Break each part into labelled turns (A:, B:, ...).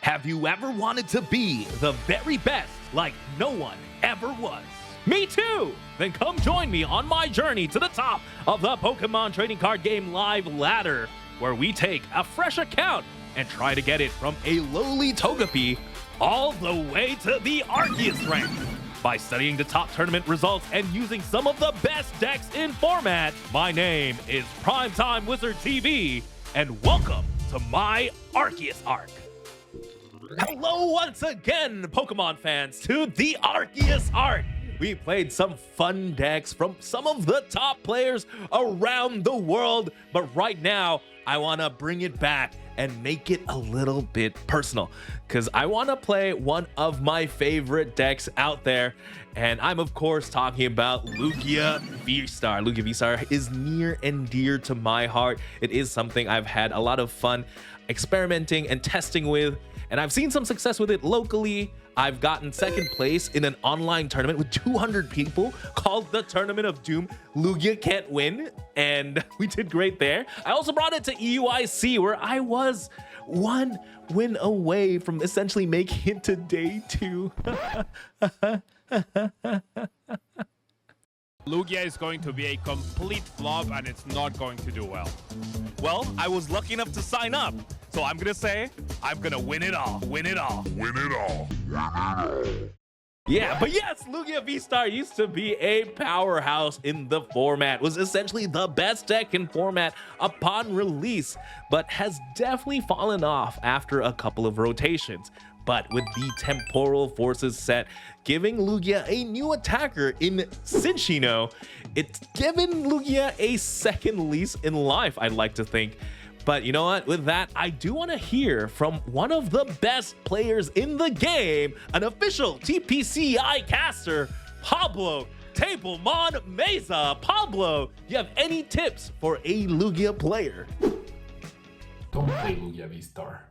A: Have you ever wanted to be the very best like no one ever was? Me too! Then come join me on my journey to the top of the Pokemon trading card game live ladder, where we take a fresh account and try to get it from a lowly Togepi all the way to the Arceus rank. By studying the top tournament results and using some of the best decks in format, my name is Primetime Wizard TV, and welcome to my Arceus Arc. Hello once again, Pokemon fans, to the Arceus Arc. We played some fun decks from some of the top players around the world, but right now, I want to bring it back and make it a little bit personal, because I want to play one of my favorite decks out there, and I'm of course talking about Lugia VSTAR. Lugia VSTAR is near and dear to my heart. It is something I've had a lot of fun experimenting and testing with, and I've seen some success with it locally. I've gotten second place in an online tournament with 200 people called the Tournament of Doom. Lugia can't win, and we did great there. I also brought it to EUIC, where I was one win away from essentially making it to day 2.
B: Lugia is going to be a complete flop and it's not going to do well.
A: Well, I was lucky enough to sign up, so I'm gonna say I'm gonna win it all, win it all, win it all. Yeah, but yes, Lugia VSTAR used to be a powerhouse in the format, was essentially the best deck in format upon release, but has definitely fallen off after a couple of rotations. But with the temporal forces set, giving Lugia a new attacker in Cinccino, it's given Lugia a second lease in life, I'd like to think. But you know what? With that, I do want to hear from one of the best players in the game, an official TPCI caster, Pablo Tablemon Meza. Pablo, do you have any tips for a Lugia player?
C: Don't play Lugia VSTAR.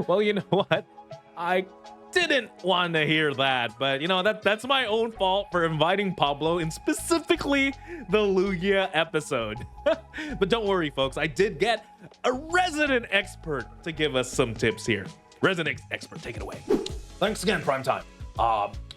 A: Well, you know what? I didn't want to hear that, but you know, that's my own fault for inviting Pablo in specifically the Lugia episode. But don't worry, folks, I did get a resident expert to give us some tips here. Resident expert, take it away.
D: Thanks again, Primetime.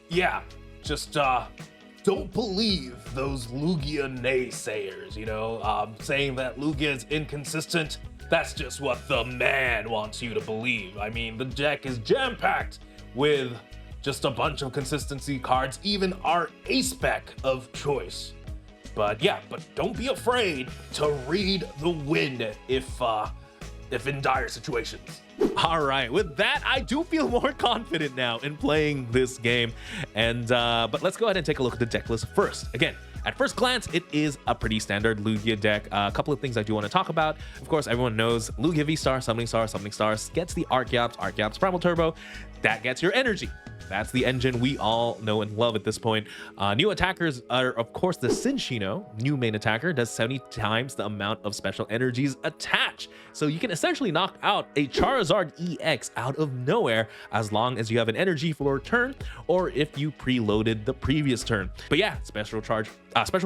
D: Yeah, just don't believe those Lugia naysayers, you know, saying that Lugia is inconsistent. That's just what the man wants you to believe. I mean, the deck is jam-packed with just a bunch of consistency cards, even our ace spec of choice. But yeah, but don't be afraid to read the wind if in dire situations.
A: All right, with that, I do feel more confident now in playing this game. And but let's go ahead and take a look at the deck list first. Again, at first glance, it is a pretty standard Lugia deck. A couple of things I do want to talk about. Of course, everyone knows Lugia VSTAR, Summoning Stars gets the Archeops Primal Turbo. That gets your energy. That's the engine we all know and love at this point. New attackers are, of course, the Cinccino. New main attacker does 70 times the amount of special energies attached. So you can essentially knock out a Charizard EX out of nowhere as long as you have an energy for a turn, or if you preloaded the previous turn. But yeah, special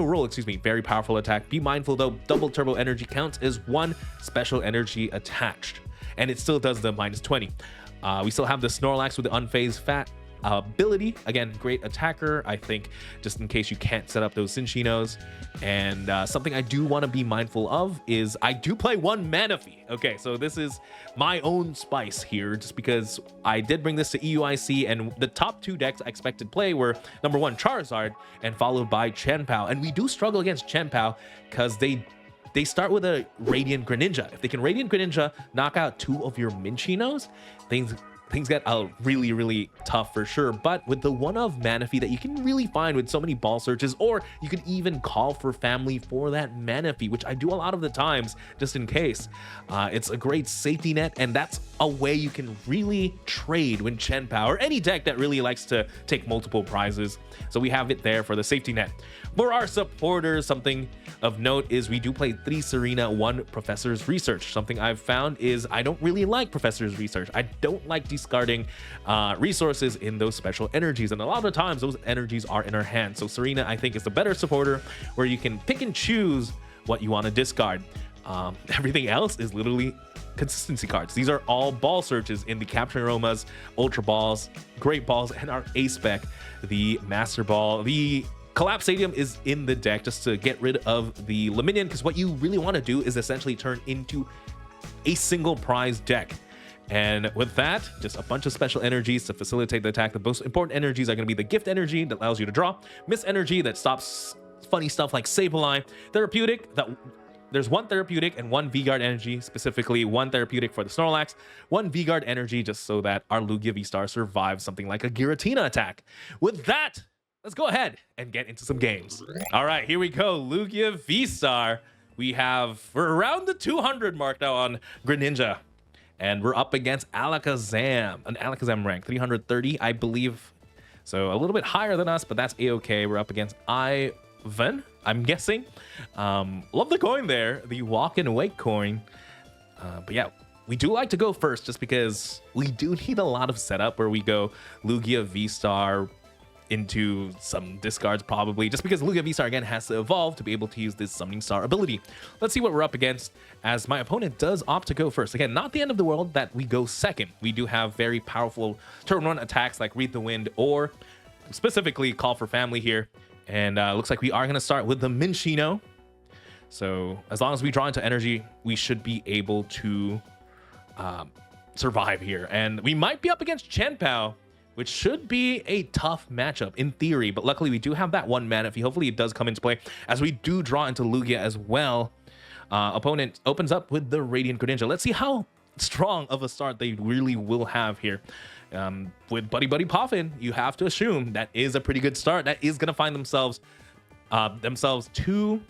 A: roll, very powerful attack. Be mindful though, double turbo energy counts as one special energy attached, and it still does the -20. We still have the Snorlax with the unfazed fat ability. Again, great attacker, I think, just in case you can't set up those Cinccinos. And something I do want to be mindful of is I do play one Manaphy. Okay, so this is my own spice here, just because I did bring this to EUIC, and the top 2 decks I expected play were number 1 Charizard and followed by Chien-Pao. And we do struggle against Chien-Pao because they start with a Radiant Greninja. If they can Radiant Greninja, knock out 2 of your Mincinos, things get really, really tough for sure. But with the one of Manaphy that you can really find with so many ball searches, or you could even call for family for that Manaphy, which I do a lot of the times just in case. It's a great safety net, and that's a way you can really trade when Chien-Pao, or any deck that really likes to take multiple prizes. So we have it there for the safety net. For our supporters, something of note is we do play 3 Serena, 1 Professor's Research. Something I've found is I don't really like Professor's Research. I don't like discarding resources in those special energies, and a lot of the times those energies are in our hands. So Serena, I think, is the better supporter, where you can pick and choose what you want to discard. Everything else is literally consistency cards. These are all ball searches in the Capturing Aromas, Ultra Balls, Great Balls, and our A-Spec, the Master Ball. The Collapsed Stadium is in the deck just to get rid of the Lumineon, because what you really want to do is essentially turn into a single prize deck. And with that, just a bunch of special energies to facilitate the attack. The most important energies are going to be the Gift Energy that allows you to draw, Miss Energy that stops funny stuff like Sableye, Therapeutic that there's one Therapeutic and one V-Guard Energy, specifically one Therapeutic for the Snorlax, one V-Guard Energy just so that our Lugia V-Star survives something like a Giratina attack. With that, let's go ahead and get into some games. All right, here we go. Lugia V-Star. We're around the 200 mark now on Greninja. And we're up against Alakazam, an Alakazam rank, 330, I believe. So a little bit higher than us, but that's A-okay. We're up against Ivan, I'm guessing. Love the coin there, the Walk and Wake coin. But yeah, we do like to go first just because we do need a lot of setup where we go Lugia V-Star into some discards probably, just because Lugia V-Star again has to evolve to be able to use this Summoning Star ability. Let's see what we're up against as my opponent does opt to go first. Again, not the end of the world that we go second. We do have very powerful turn 1 attacks like Read the Wind or specifically Call for Family here. And looks like we are going to start with the Minccino. So as long as we draw into energy, we should be able to survive here. And we might be up against Chien-Pao, which should be a tough matchup in theory, but luckily we do have that one Manaphy. Hopefully it does come into play as we do draw into Lugia as well. Opponent opens up with the Radiant Greninja. Let's see how strong of a start they really will have here. With Buddy popping, you have to assume that is a pretty good start. That is going to find themselves two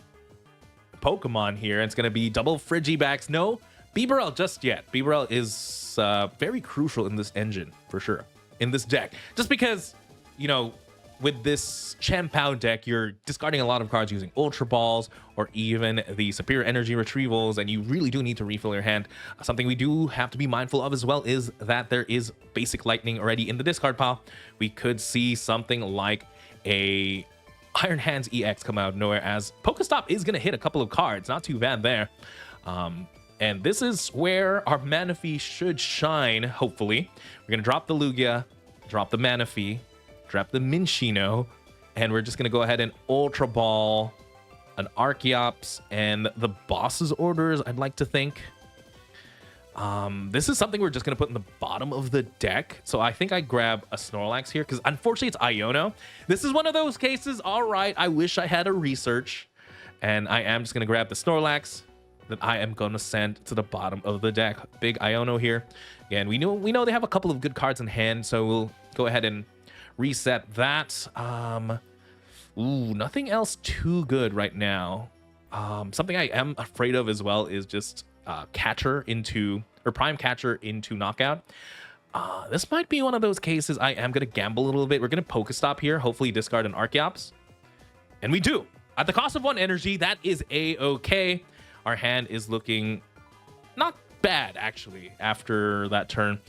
A: Pokemon here. It's going to be double Frigibacks. No Bibarel just yet. Bibarel is very crucial in this engine for sure. In this deck, just because, you know, with this Chien-Pao deck, you're discarding a lot of cards using Ultra Balls or even the Superior Energy Retrievals, and you really do need to refill your hand. Something we do have to be mindful of as well is that there is basic lightning already in the discard pile. We could see something like a Iron Hands EX come out of nowhere, as Pokestop is going to hit a couple of cards. Not too bad there. And this is where our Manaphy should shine, hopefully. We're going to drop the Lugia, drop the Manaphy, drop the Minccino, and we're just going to go ahead and Ultra Ball an Archeops and the boss's orders, I'd like to think. This is something we're just going to put in the bottom of the deck. So I think I grab a Snorlax here because unfortunately it's Iono. This is one of those cases, all right, I wish I had a research. And I am just going to grab the Snorlax that I am going to send to the bottom of the deck. Big Iono here. Again, we know they have a couple of good cards in hand, so we'll go ahead and reset that. Nothing else too good right now. Something I am afraid of as well is just Prime Catcher into Knockout. This might be one of those cases I am going to gamble a little bit. We're going to Pokestop here, hopefully discard an Archeops. And we do. At the cost of 1 energy, that is A-okay. Our hand is looking not bad, actually, after that turn.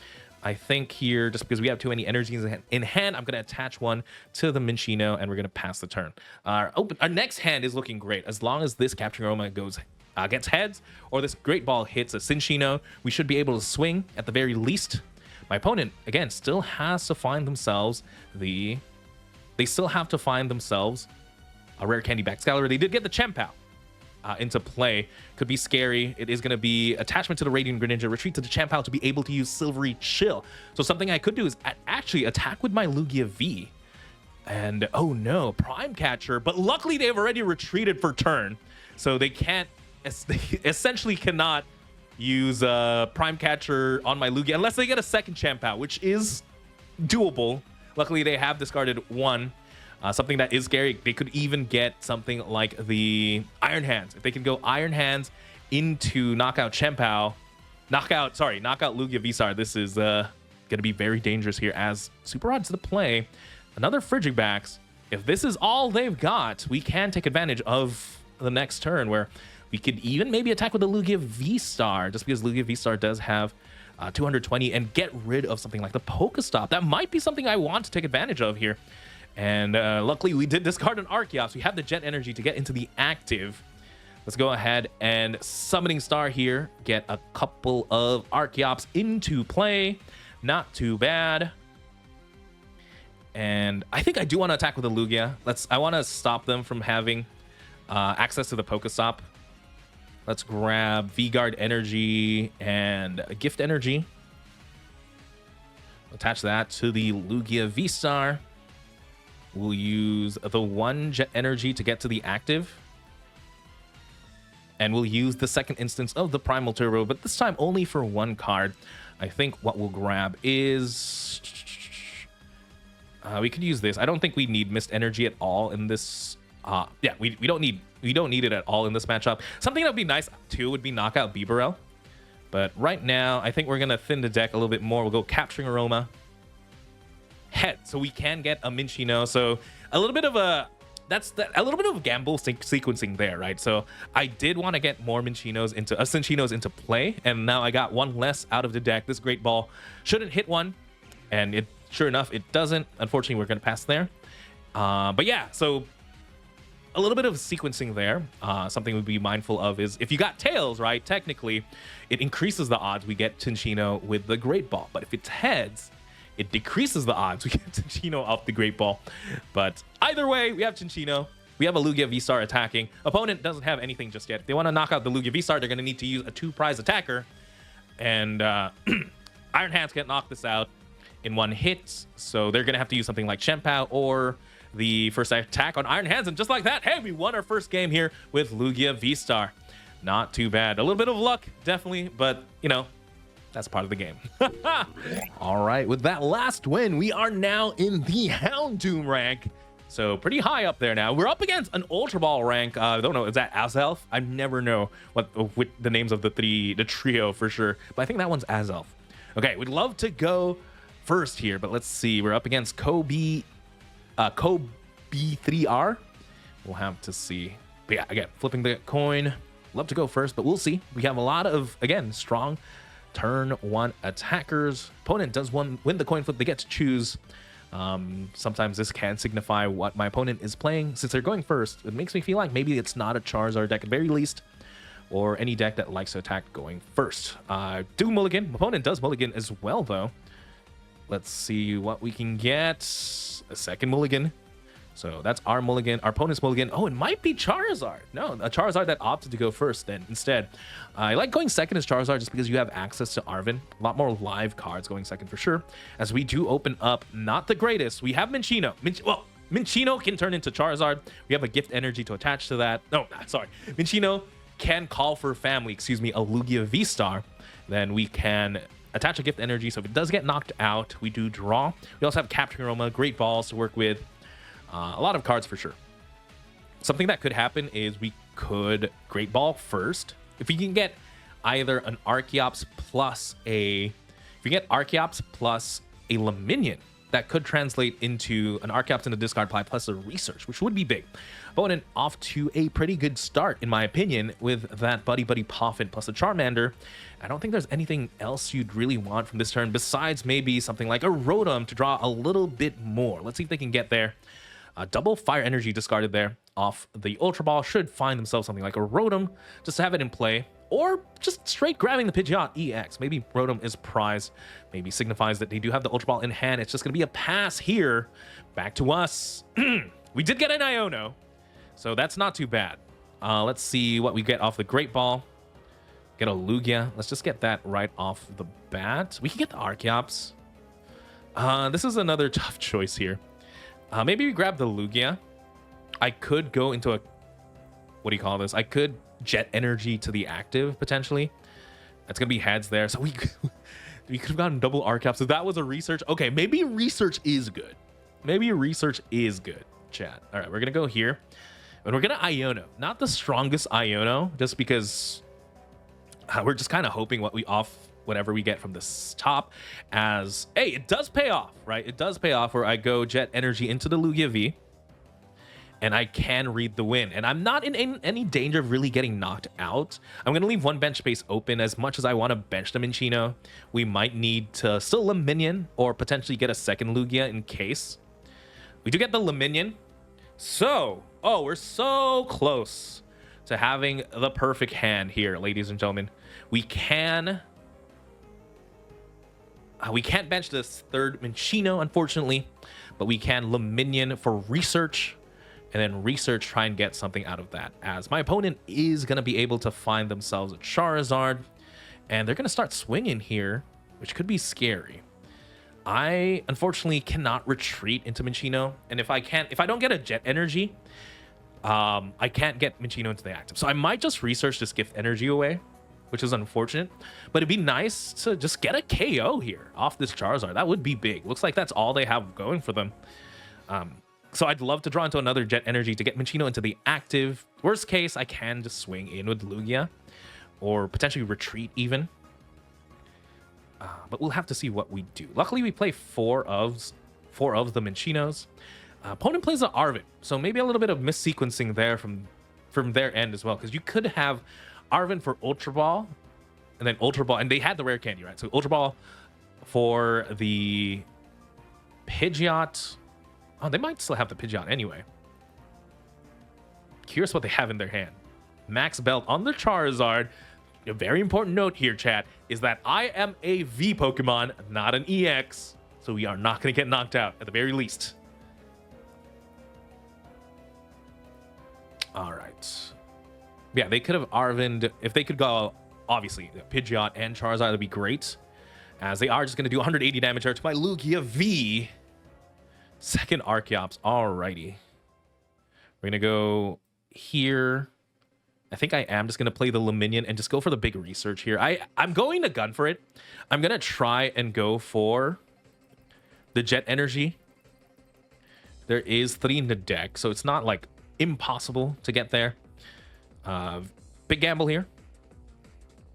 A: I think here, just because we have too many energies in hand, I'm going to attach one to the Minccino, and we're going to pass the turn. Our next hand is looking great. As long as this Capturing Aroma gets heads, or this Great Ball hits a Cinccino, we should be able to swing at the very least. My opponent, again, still has to find themselves They still have to find themselves a rare Candy Backscaler. They did get the Chien-Pao into play. Could be scary. It is going to be attachment to the Radiant Greninja, retreat to the Chien-Pao to be able to use Silvery Chill. So something I could do is actually attack with my Lugia V. And oh no, Prime Catcher. But luckily they've already retreated for turn. So they essentially cannot use Prime Catcher on my Lugia unless they get a second Chien-Pao, which is doable. Luckily they have discarded one. Something that is scary, they could even get something like the Iron Hands. If they can go Iron Hands into knockout Chien-Pao, knockout Lugia V-Star, this is going to be very dangerous here as Super Odds to play. Another Frigibacks. If this is all they've got, we can take advantage of the next turn where we could even maybe attack with the Lugia V-Star, just because Lugia V-Star does have 220, and get rid of something like the Pokestop. That might be something I want to take advantage of here. And luckily we did discard an Archeops. We have the Jet Energy to get into the active. Let's go ahead and Summoning Star here. Get a couple of Archeops into play. Not too bad. And I think I do want to attack with a Lugia. I want to stop them from having access to the Pokestop. Let's grab V-Guard Energy and a Gift Energy. Attach that to the Lugia V-Star. We'll use the 1 Jet Energy to get to the active. And we'll use the second instance of the Primal Turbo, but this time only for 1 card. I think what we'll grab is... we could use this. I don't think we need Mist Energy at all in this. Yeah, we don't need it at all in this matchup. Something that would be nice too would be Knockout Bibarel. But right now, I think we're gonna thin the deck a little bit more. We'll go Capturing Aroma. Head, so we can get a Minccino. So a little bit of a gamble sequencing there, right? So I did want to get more Cinccino's into play, and now I got 1 less out of the deck. This Great Ball shouldn't hit 1, and it sure enough it doesn't. Unfortunately, we're gonna pass there. But yeah, so a little bit of sequencing there. Something we'd be mindful of is if you got tails, right? Technically, it increases the odds we get Cinccino with the Great Ball. But if it's heads, it decreases the odds we get Cinccino off the Great Ball. But either way, we have Cinccino. We have a Lugia V-Star attacking. Opponent doesn't have anything just yet. If they want to knock out the Lugia V-Star, they're going to need to use a 2-prize attacker. And Iron Hands can't knock this out in 1 hit. So they're going to have to use something like Shenpao or the first attack on Iron Hands. And just like that, hey, we won our first game here with Lugia V-Star. Not too bad. A little bit of luck, definitely. But, you know, that's part of the game. All right, with that last win, we are now in the Houndoom rank. So pretty high up there now. We're up against an Ultra Ball rank. I don't know, is that Azelf? I never know what the names of the trio for sure. But I think that one's Azelf. Okay, we'd love to go first here, but let's see. We're up against Kobe 3R. We'll have to see. But yeah, again, flipping the coin. Love to go first, but we'll see. We have a lot of, again, strong turn 1 attackers. Opponent does win the coin flip. They get to choose. Sometimes this can signify what my opponent is playing. Since they're going first, it makes me feel like maybe it's not a Charizard deck at very least, or any deck that likes to attack going first. Do mulligan. My opponent does mulligan as well, though. Let's see what we can get. A second mulligan. So that's our mulligan, our opponent's mulligan. Oh, it might be Charizard. No, a Charizard that opted to go first then instead. I like going second as Charizard just because you have access to Arven. A lot more live cards going second for sure. As we do open up, not the greatest. We have Minccino. Well, Minccino can turn into Charizard. We have a Gift Energy to attach to that. No, sorry. Minccino can call for family, a Lugia V-Star. Then we can attach a Gift Energy. So if it does get knocked out, we do draw. We also have Capturing Aroma, Great Balls to work with. A lot of cards for sure. Something that could happen is we could Great Ball first. If we can get either an Archeops plus a Lumineon, that could translate into an Archeops in the discard pile plus a Research, which would be big. Opponent off to a pretty good start, in my opinion, with that Buddy Poffin plus a Charmander. I don't think there's anything else you'd really want from this turn besides maybe something like a Rotom to draw a little bit more. Let's see if they can get there. Double Fire Energy discarded there off the Ultra Ball. Should find themselves something like a Rotom just to have it in play, or just straight grabbing the Pidgeot EX. Maybe Rotom is prized. Maybe signifies that they do have the Ultra Ball in hand. It's just going to be a pass here. Back to us. We did get an Iono, so that's not too bad. Let's see what we get off the Great Ball. Get a Lugia. Let's just get that right off the bat. We can get the Archeops. This is another tough choice here. Maybe we grab the Lugia. I could go into a... What do you call this? I could Jet Energy to the active, potentially. That's going to be heads there. So we could have gotten double Archeops. So that was a Research. Okay, maybe Research is good. Maybe Research is good, chat. All right, we're going to go here. And we're going to Iono. Not the strongest Iono, just because we're just kind of hoping whatever we get from this top, as hey, it does pay off, right? It does pay off where I go Jet Energy into the Lugia V and I can read the win, and I'm not in any danger of really getting knocked out. I'm gonna leave 1 bench space open. As much as I want to bench the Minccino, we might need to still Lumineon or potentially get a second Lugia in case. We do get the Lumineon, so we're so close to having the perfect hand here, ladies and gentlemen. We can't bench this third Minccino, unfortunately, but we can Lumineon for research, and then research try and get something out of that, as my opponent is going to be able to find themselves a Charizard, and they're going to start swinging here, which could be scary. I unfortunately cannot retreat into Minccino, and if I don't get a Jet Energy, I can't get Minccino into the active. So I might just research this Gift Energy away, which is unfortunate, but it'd be nice to just get a KO here off this Charizard. That would be big. Looks like that's all they have going for them. So I'd love to draw into another Jet Energy to get Minccino into the active. Worst case, I can just swing in with Lugia, or potentially retreat even. But we'll have to see what we do. Luckily, we play four of the Mincinos. Opponent plays an Arven, so maybe a little bit of missequencing there from their end as well, because you could have Arven for Ultra Ball, and then Ultra Ball, and they had the rare candy, right? So Ultra Ball for the Pidgeot. Oh, they might still have the Pidgeot anyway. Curious what they have in their hand. Max Belt on the Charizard. A very important note here, chat, is that I am a V Pokemon, not an EX, so we are not going to get knocked out at the very least. All right. Yeah, they could have Arvened. If they could go, obviously, Pidgeot and Charizard, that'd be great. As they are just going to do 180 damage here to my Lugia V. Second Archeops. Alrighty. We're going to go here. I think I am just going to play the Lumineon and just go for the big research here. I'm going to gun for it. I'm going to try and go for the Jet Energy. There is 3 in the deck, so it's not like impossible to get there. Big gamble here.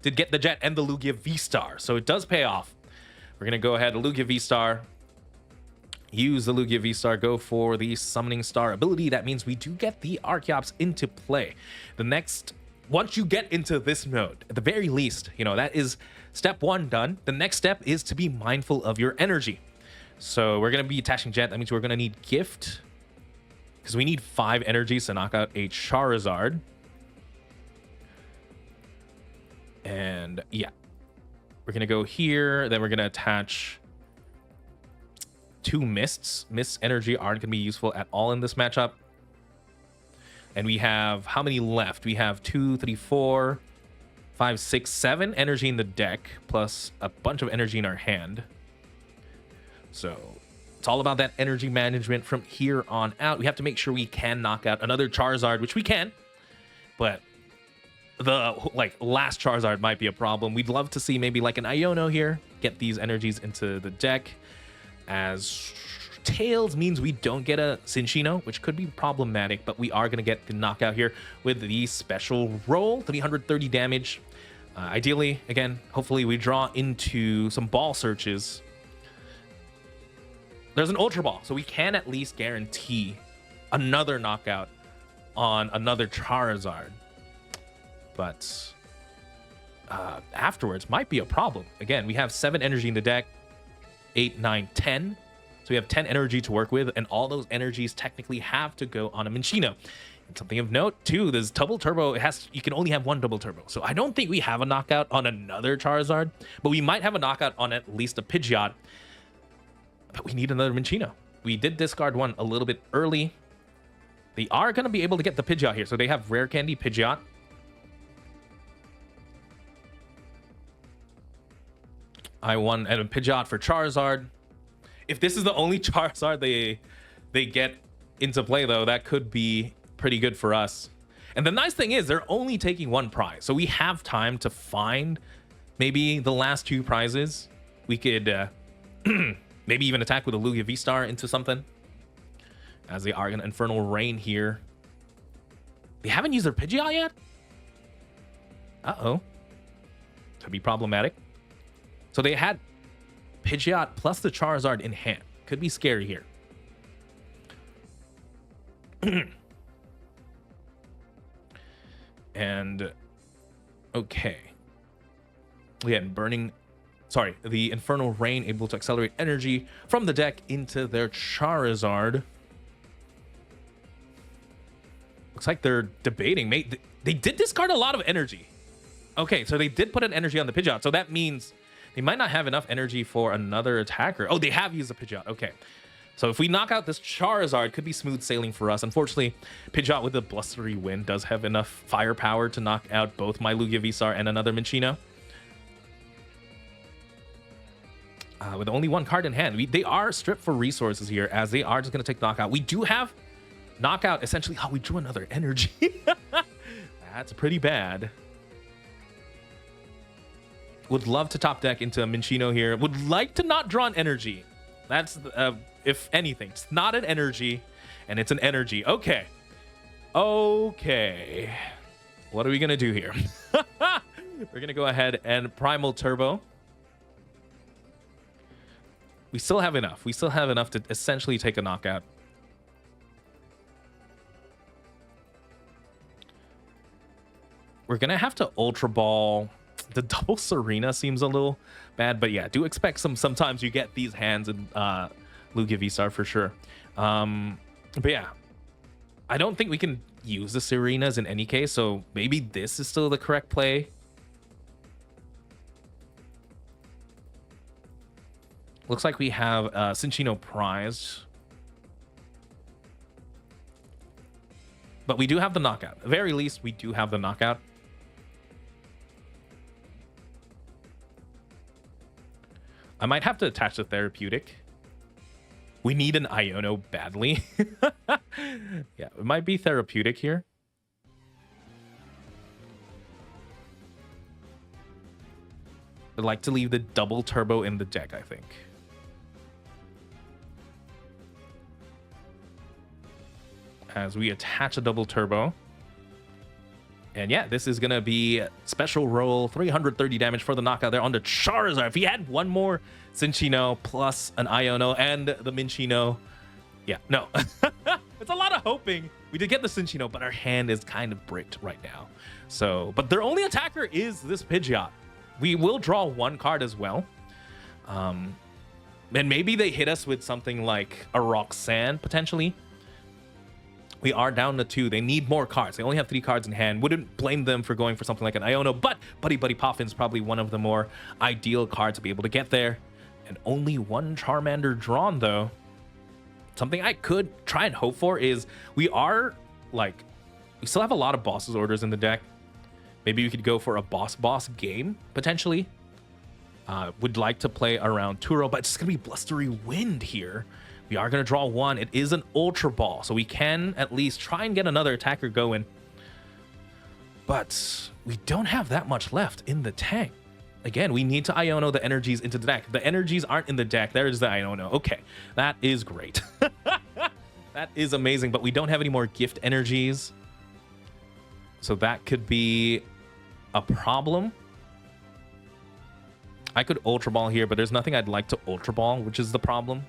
A: Did get the Jet and the Lugia VSTAR, so it does pay off. We're going to go ahead, Lugia VSTAR. Use the Lugia VSTAR, go for the Summoning Star ability. That means we do get the Archeops into play. The next, once you get into this mode, at the very least, you know, that is step 1 done. The next step is to be mindful of your energy. So we're going to be attaching Jet. That means we're going to need Gift, because we need 5 energies to knock out a Charizard. And yeah, we're going to go here. Then we're going to attach 2 Mists. Mist energy aren't going to be useful at all in this matchup. And we have how many left? We have 2, 3, 4, 5, 6, 7 energy in the deck, plus a bunch of energy in our hand. So it's all about that energy management from here on out. We have to make sure we can knock out another Charizard, which we can, but the last Charizard might be a problem. We'd love to see maybe like an Iono here, get these energies into the deck, as Tails means we don't get a Cinccino, which could be problematic, but we are going to get the knockout here with the special roll, 330 damage. Ideally, again, hopefully we draw into some ball searches. There's an Ultra Ball, so we can at least guarantee another knockout on another Charizard. But afterwards might be a problem. Again, we have 7 energy in the deck, 8, 9, 10. So we have 10 energy to work with, and all those energies technically have to go on a Minccino. And something of note, too, this double turbo, you can only have 1 double turbo. So I don't think we have a knockout on another Charizard, but we might have a knockout on at least a Pidgeot. But we need another Minccino. We did discard one a little bit early. They are going to be able to get the Pidgeot here. So they have Rare Candy Pidgeot. I won a Pidgeot for Charizard. If this is the only Charizard they get into play, though, that could be pretty good for us. And the nice thing is they're only taking 1 prize. So we have time to find maybe the last 2 prizes. We could maybe even attack with a Lugia VSTAR into something, as they are going to Infernal Rain here. They haven't used their Pidgeot yet? Uh-oh. Could be problematic. So they had Pidgeot plus the Charizard in hand. Could be scary here. And okay. We had the Infernal Rain able to accelerate energy from the deck into their Charizard. Looks like they're debating. They did discard a lot of energy. Okay, so they did put an energy on the Pidgeot. So that means they might not have enough energy for another attacker. Oh, they have used a Pidgeot. Okay. So if we knock out this Charizard, it could be smooth sailing for us. Unfortunately, Pidgeot with a blustery wind does have enough firepower to knock out both my Lugia V-Star and another Minccino. With only one card in hand. They are stripped for resources here, as they are just going to take knockout. We do have knockout, essentially. Oh, we drew another energy. That's pretty bad. Would love to top deck into a Minccino here. Would like to not draw an energy. That's, if anything, it's not an energy, and it's an energy. Okay. Okay. What are we going to do here? We're going to go ahead and Primal Turbo. We still have enough. We still have enough to essentially take a knockout. We're going to have to Ultra Ball. The double Serena seems a little bad, but yeah, do expect sometimes you get these hands in Lugia V-Star for sure. But yeah, I don't think we can use the Serenas in any case, so maybe this is still the correct play. Looks like we have Cinccino prized. But we do have the knockout. At the very least, we do have the knockout. I might have to attach the therapeutic. We need an Iono badly. Yeah, it might be therapeutic here. I'd like to leave the double turbo in the deck, I think. As we attach a double turbo. And yeah, this is going to be special roll, 330 damage for the knockout there on the Charizard. If he had one more Cinccino plus an Iono and the Minccino. Yeah, no. It's a lot of hoping. We did get the Cinccino, but our hand is kind of bricked right now. So, but their only attacker is this Pidgeot. We will draw one card as well. And maybe they hit us with something like a Roxanne, potentially. We are down to 2. They need more cards. They only have 3 cards in hand. Wouldn't blame them for going for something like an Iono, but Buddy Poffin is probably one of the more ideal cards to be able to get there. And only one Charmander drawn, though. Something I could try and hope for is we still have a lot of bosses orders in the deck. Maybe we could go for a boss game, potentially. Would like to play around Turo, but it's going to be Blustery Wind here. We are going to draw 1. It is an Ultra Ball, so we can at least try and get another attacker going. But we don't have that much left in the tank. Again, we need to Iono the energies into the deck. The energies aren't in the deck. There's the Iono. Okay, that is great. That is amazing, but we don't have any more gift energies. So that could be a problem. I could Ultra Ball here, but there's nothing I'd like to Ultra Ball, which is the problem.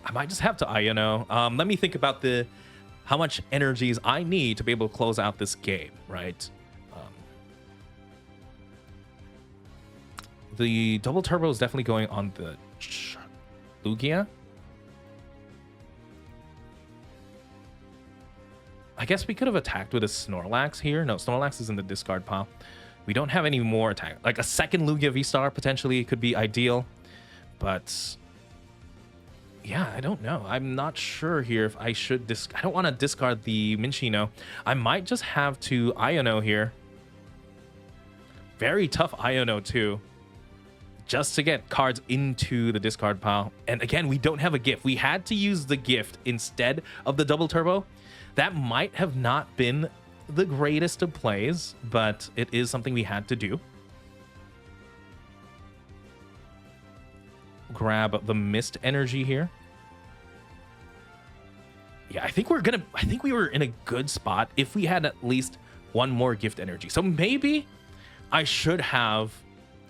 A: I might just have to Iono. Let me think about how much energies I need to be able to close out this game, right? The double turbo is definitely going on the Lugia. I guess we could have attacked with a Snorlax here. No, Snorlax is in the discard pile. We don't have any more attack. Like a second Lugia V-Star potentially could be ideal. But yeah, I don't know. I'm not sure here if I should I don't want to discard the Minccino. I might just have to Iono here. Very tough Iono too. Just to get cards into the discard pile. And again, we don't have a gift. We had to use the gift instead of the double turbo. That might have not been the greatest of plays, but it is something we had to do. Grab the mist energy here. Yeah, I think we were in a good spot if we had at least one more gift energy. So maybe I should have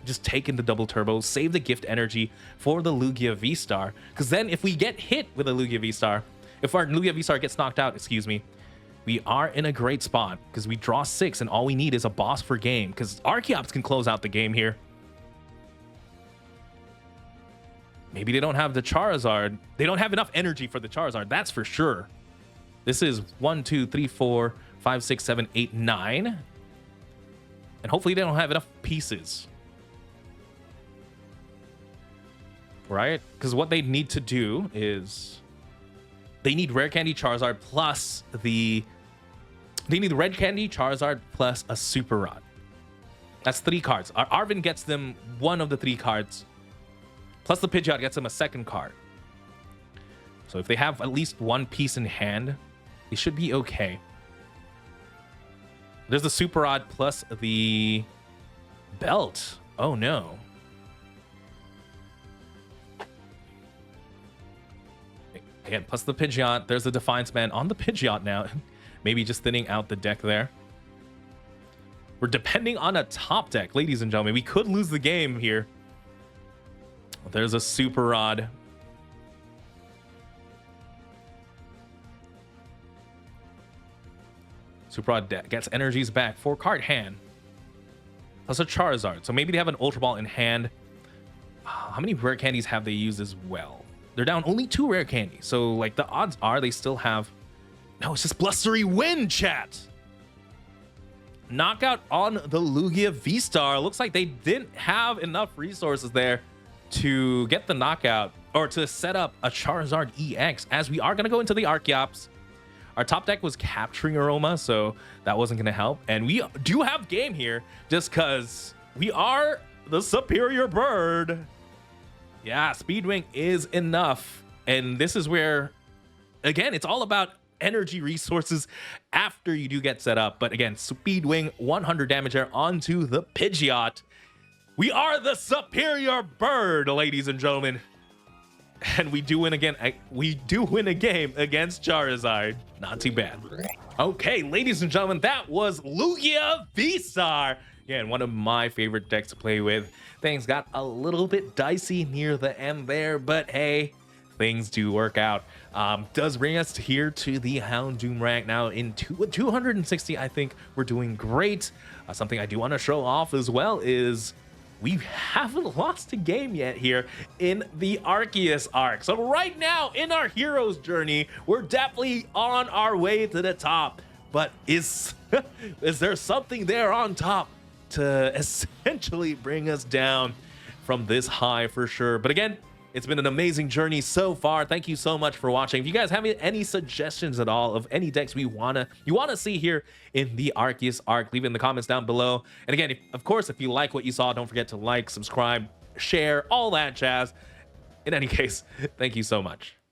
A: just taken the double turbo, save the gift energy for the Lugia V-Star, because then if we get hit with a Lugia V-Star, if our Lugia V-Star gets knocked out, excuse me, we are in a great spot because we draw 6 and all we need is a boss for game, because Archeops can close out the game here. Maybe they don't have the Charizard. They don't have enough energy for the Charizard, that's for sure. This is 1, 2, 3, 4, 5, 6, 7, 8, 9. And hopefully they don't have enough pieces. Right? Because what they need to do is they need Rare Candy Charizard plus the... They need Red Candy Charizard plus a Super Rod. That's 3 cards. Arvin gets them one of the 3 cards. Plus the Pidgeot gets them a second card. So if they have at least one piece in hand, they should be okay. There's the Super Rod plus the belt. Oh no. Again, plus the Pidgeot. There's the Defiance Band on the Pidgeot now. Maybe just thinning out the deck there. We're depending on a top deck, ladies and gentlemen. We could lose the game here. There's a Super Rod. Super Rod gets energies back. 4-card hand. Plus a Charizard. So maybe they have an Ultra Ball in hand. How many rare candies have they used as well? They're down only 2 rare candies. So like the odds are they still have... No, it's just Blustery Wind, chat. Knockout on the Lugia VSTAR. Looks like they didn't have enough resources there to get the knockout or to set up a Charizard EX, as we are going to go into the Archeops. Our top deck was Capturing Aroma, so that wasn't going to help. And we do have game here just because we are the superior bird. Yeah, Speedwing is enough. And this is where, again, it's all about energy resources after you do get set up. But again, Speedwing, 100 damage there onto the Pidgeot. We are the superior bird, ladies and gentlemen. And we do win again. We do win a game against Charizard. Not too bad. Okay, ladies and gentlemen, that was Lugia VSTAR. Again, one of my favorite decks to play with. Things got a little bit dicey near the end there, but hey, things do work out. Does bring us here to the Houndoom rank now in 260. I think we're doing great. Something I do want to show off as well is we haven't lost a game yet here in the Arceus Arc. So right now in our hero's journey, we're definitely on our way to the top. But is there something there on top to essentially bring us down from this high for sure? But again, it's been an amazing journey so far. Thank you so much for watching. If you guys have any suggestions at all of any decks you wanna see here in the Arceus Arc, leave it in the comments down below. And again, of course, if you like what you saw, don't forget to like, subscribe, share, all that jazz. In any case, thank you so much.